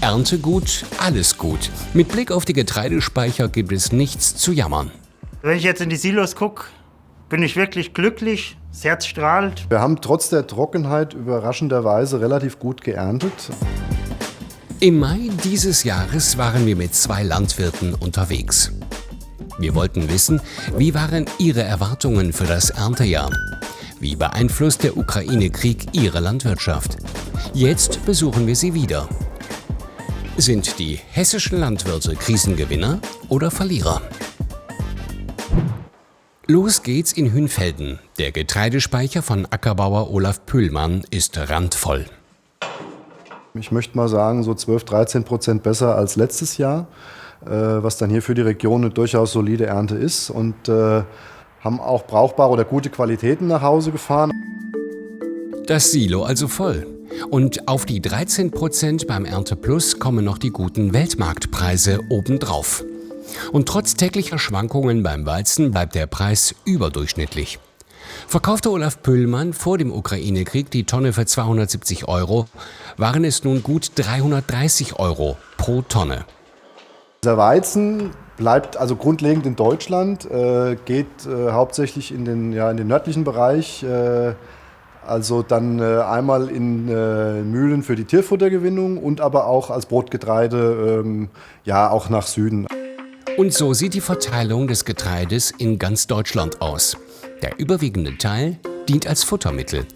Ernte gut, alles gut. Mit Blick auf die Getreidespeicher gibt es nichts zu jammern. Wenn ich jetzt in die Silos gucke, bin ich wirklich glücklich, das Herz strahlt. Wir haben trotz der Trockenheit überraschenderweise relativ gut geerntet. Im Mai dieses Jahres waren wir mit 2 Landwirten unterwegs. Wir wollten wissen, wie waren ihre Erwartungen für das Erntejahr? Wie beeinflusst der Ukraine-Krieg ihre Landwirtschaft? Jetzt besuchen wir sie wieder. Sind die hessischen Landwirte Krisengewinner oder Verlierer? Los geht's in Hünfelden. Der Getreidespeicher von Ackerbauer Olaf Pühlmann ist randvoll. Ich möchte mal sagen, so 12–13% besser als letztes Jahr, was dann hier für die Region eine durchaus solide Ernte ist, und haben auch brauchbare oder gute Qualitäten nach Hause gefahren. Das Silo also voll. Und auf die 13% beim Ernteplus kommen noch die guten Weltmarktpreise obendrauf. Und trotz täglicher Schwankungen beim Weizen bleibt der Preis überdurchschnittlich. Verkaufte Olaf Pühlmann vor dem Ukraine-Krieg die Tonne für 270 €, waren es nun gut 330 € pro Tonne. Der Weizen bleibt also grundlegend in Deutschland, geht hauptsächlich in den nördlichen Bereich, also dann einmal in Mühlen für die Tierfuttergewinnung und aber auch als Brotgetreide auch nach Süden. Und so sieht die Verteilung des Getreides in ganz Deutschland aus. Der überwiegende Teil dient als Futtermittel.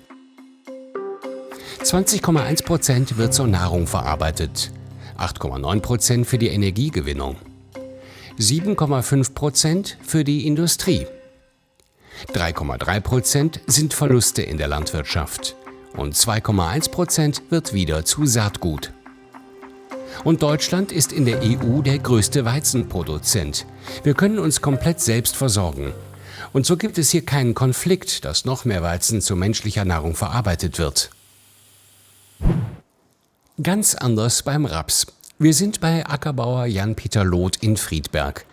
20,1% wird zur Nahrung verarbeitet, 8,9% für die Energiegewinnung, 7,5% für die Industrie, 3,3% sind Verluste in der Landwirtschaft und 2,1% wird wieder zu Saatgut. Und Deutschland ist in der EU der größte Weizenproduzent. Wir können uns komplett selbst versorgen. Und so gibt es hier keinen Konflikt, dass noch mehr Weizen zu menschlicher Nahrung verarbeitet wird. Ganz anders beim Raps. Wir sind bei Ackerbauer Jan-Peter Loth in Friedberg.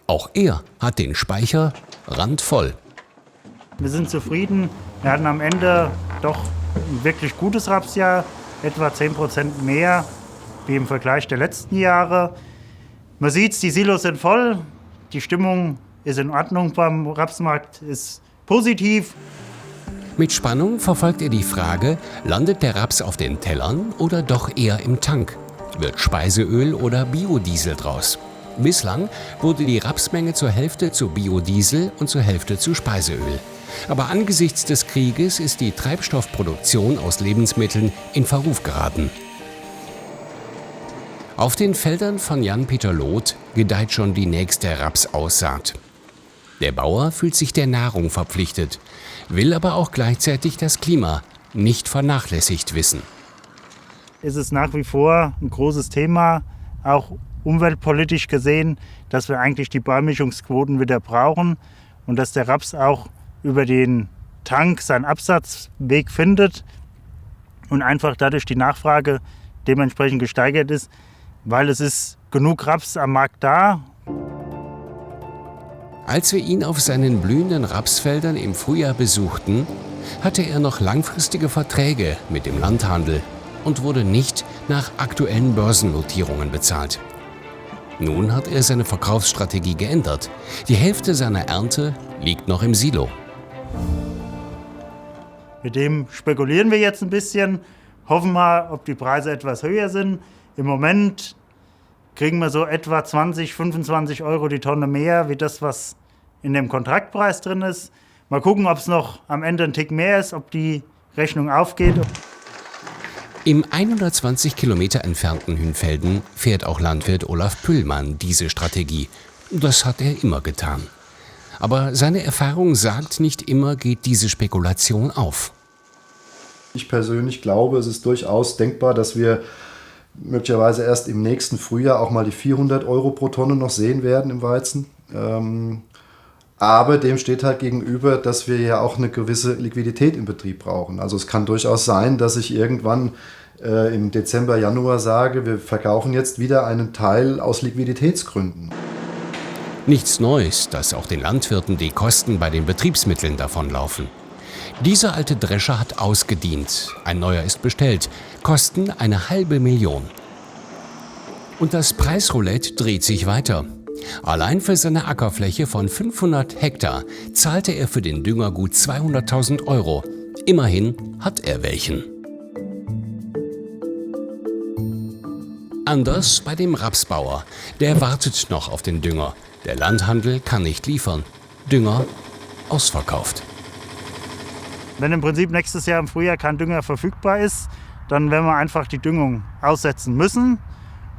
Auch er hat den Speicher randvoll. Wir sind zufrieden. Wir hatten am Ende doch ein wirklich gutes Rapsjahr, etwa 10% mehr wie im Vergleich der letzten Jahre. Man sieht, die Silos sind voll, die Stimmung ist in Ordnung beim Rapsmarkt, ist positiv. Mit Spannung verfolgt er die Frage, landet der Raps auf den Tellern oder doch eher im Tank? Wird Speiseöl oder Biodiesel draus? Bislang wurde die Rapsmenge zur Hälfte zu Biodiesel und zur Hälfte zu Speiseöl. Aber angesichts des Krieges ist die Treibstoffproduktion aus Lebensmitteln in Verruf geraten. Auf den Feldern von Jan-Peter Loth gedeiht schon die nächste Rapsaussaat. Der Bauer fühlt sich der Nahrung verpflichtet, will aber auch gleichzeitig das Klima nicht vernachlässigt wissen. Es ist nach wie vor ein großes Thema, auch umweltpolitisch gesehen, dass wir eigentlich die Beimischungsquoten wieder brauchen und dass der Raps auch über den Tank seinen Absatzweg findet und einfach dadurch die Nachfrage dementsprechend gesteigert ist, weil es ist genug Raps am Markt da. Als wir ihn auf seinen blühenden Rapsfeldern im Frühjahr besuchten, hatte er noch langfristige Verträge mit dem Landhandel und wurde nicht nach aktuellen Börsennotierungen bezahlt. Nun hat er seine Verkaufsstrategie geändert. Die Hälfte seiner Ernte liegt noch im Silo. Mit dem spekulieren wir jetzt ein bisschen, hoffen mal, ob die Preise etwas höher sind. Im Moment kriegen wir so etwa 20–25 € die Tonne mehr, wie das, was in dem Kontraktpreis drin ist. Mal gucken, ob es noch am Ende ein Tick mehr ist, ob die Rechnung aufgeht. Im 120 Kilometer entfernten Hünfelden fährt auch Landwirt Olaf Pühlmann diese Strategie. Das hat er immer getan. Aber seine Erfahrung sagt, nicht immer geht diese Spekulation auf. Ich persönlich glaube, es ist durchaus denkbar, dass wir möglicherweise erst im nächsten Frühjahr auch mal die 400 € pro Tonne noch sehen werden im Weizen. Aber dem steht halt gegenüber, dass wir ja auch eine gewisse Liquidität im Betrieb brauchen. Also es kann durchaus sein, dass ich irgendwann im Dezember, Januar sage, wir verkaufen jetzt wieder einen Teil aus Liquiditätsgründen. Nichts Neues, dass auch den Landwirten die Kosten bei den Betriebsmitteln davonlaufen. Dieser alte Drescher hat ausgedient, ein neuer ist bestellt, Kosten 500.000. Und das Preisroulette dreht sich weiter. Allein für seine Ackerfläche von 500 Hektar zahlte er für den Dünger gut 200.000 €. Immerhin hat er welchen. Anders bei dem Rapsbauer. Der wartet noch auf den Dünger. Der Landhandel kann nicht liefern. Dünger ausverkauft. Wenn im Prinzip nächstes Jahr im Frühjahr kein Dünger verfügbar ist, dann werden wir einfach die Düngung aussetzen müssen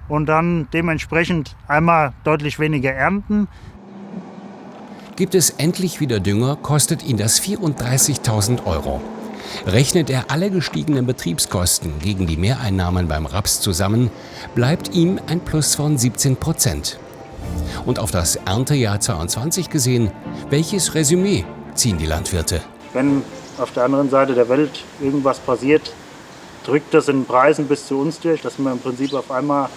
und dann dementsprechend einmal deutlich weniger ernten. Gibt es endlich wieder Dünger, kostet ihn das 34.000 €. Rechnet er alle gestiegenen Betriebskosten gegen die Mehreinnahmen beim Raps zusammen, bleibt ihm ein Plus von 17%. Und auf das Erntejahr 22 gesehen, welches Resümee ziehen die Landwirte? Wenn auf der anderen Seite der Welt irgendwas passiert, drückt das in den Preisen bis zu uns durch, dass man im Prinzip auf einmal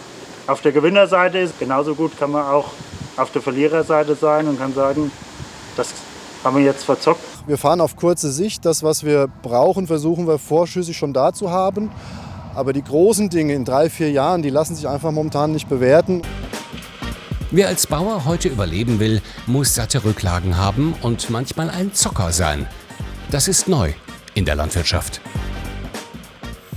auf der Gewinnerseite ist. Genauso gut kann man auch auf der Verliererseite sein und kann sagen, das haben wir jetzt verzockt. Wir fahren auf kurze Sicht. Das, was wir brauchen, versuchen wir vorschüssig schon da zu haben. Aber die großen Dinge in 3-4 Jahren, die lassen sich einfach momentan nicht bewerten. Wer als Bauer heute überleben will, muss satte Rücklagen haben und manchmal ein Zocker sein. Das ist neu in der Landwirtschaft.